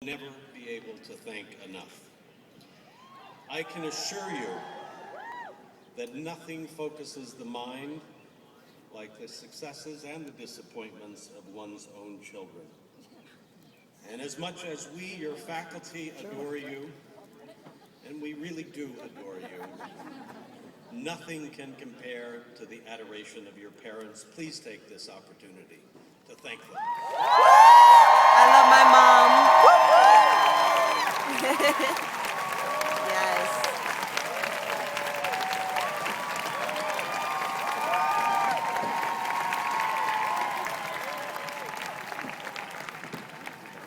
never be able to thank enough. I can assure you that nothing focuses the mind like the successes and the disappointments of one's own children. And as much as we, your faculty, adore you, and we really do adore you, nothing can compare to the adoration of your parents. Please take this opportunity to thank them. I love my mom. Yes.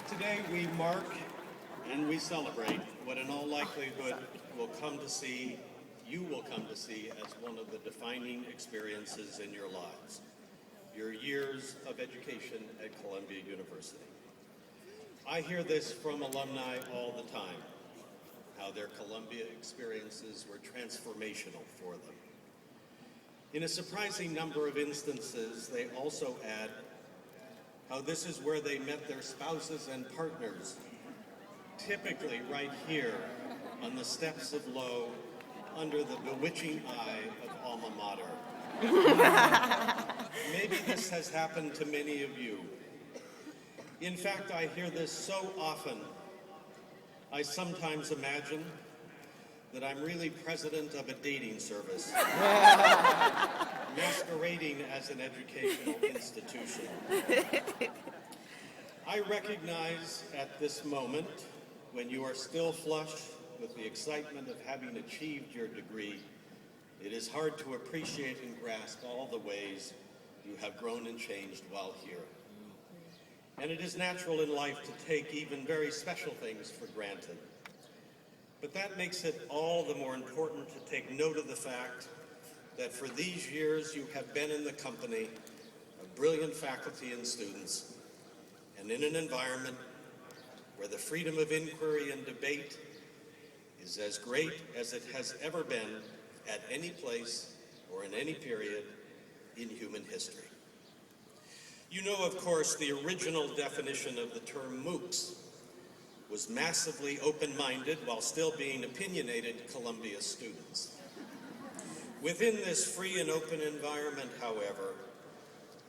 Today we mark and we celebrate what in all likelihood you will come to see as one of the defining experiences in your lives, your years of education at Columbia University. I hear this from alumni all the time, how their Columbia experiences were transformational for them. In a surprising number of instances, they also add how this is where they met their spouses and partners, typically right here on the steps of Lowe, under the bewitching eye of alma mater. Maybe this has happened to many of you. In fact, I hear this so often, I sometimes imagine that I'm really president of a dating service, masquerading as an educational institution. I recognize at this moment, when you are still flush with the excitement of having achieved your degree, it is hard to appreciate and grasp all the ways you have grown and changed while here. And it is natural in life to take even very special things for granted. But that makes it all the more important to take note of the fact that for these years you have been in the company of brilliant faculty and students, and in an environment where the freedom of inquiry and debate is as great as it has ever been at any place or in any period in human history. You know, of course, the original definition of the term MOOCs was massively open-minded while still being opinionated Columbia students. Within this free and open environment, however,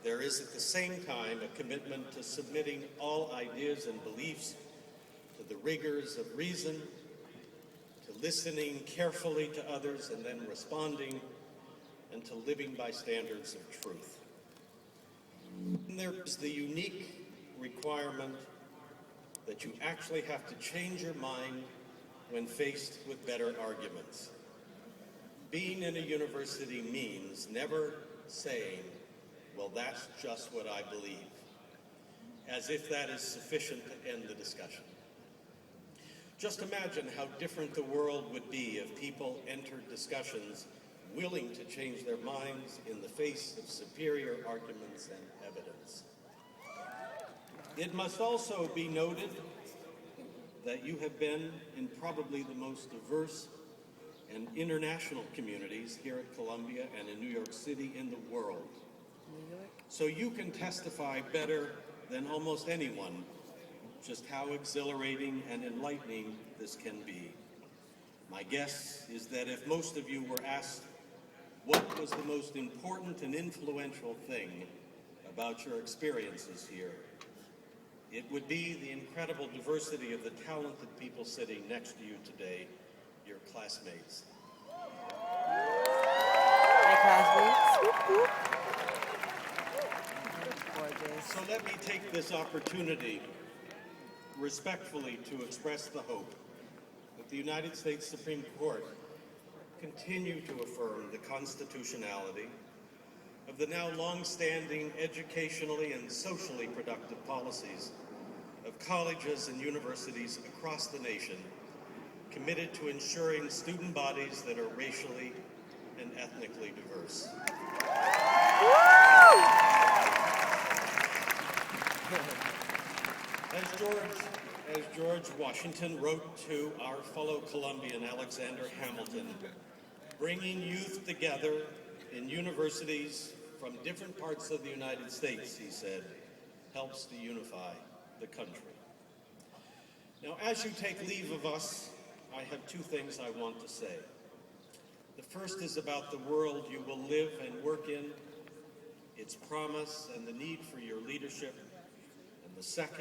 there is at the same time a commitment to submitting all ideas and beliefs to the rigors of reason, to listening carefully to others and then responding, and to living by standards of truth. And there's the unique requirement that you actually have to change your mind when faced with better arguments. Being in a university means never saying, well, that's just what I believe, as if that is sufficient to end the discussion. Just imagine how different the world would be if people entered discussions willing to change their minds in the face of superior arguments and evidence. It must also be noted that you have been in probably the most diverse and international communities here at Columbia and in New York City in the world. So you can testify better than almost anyone just how exhilarating and enlightening this can be. My guess is that if most of you were asked what was the most important and influential thing about your experiences here, it would be the incredible diversity of the talented people sitting next to you today, your classmates. My classmates. Whoop, whoop. Gorgeous. So let me take this opportunity respectfully to express the hope that the United States Supreme Court continue to affirm the constitutionality of the now long-standing educationally and socially productive policies of colleges and universities across the nation, committed to ensuring student bodies that are racially and ethnically diverse. As George Washington wrote to our fellow Columbian Alexander Hamilton, bringing youth together in universities from different parts of the United States, he said, helps to unify the country. Now, Now, as you take leave of us, I have two things I want to say. The first is about the world you will live and work in, its promise and the need for your leadership. And the second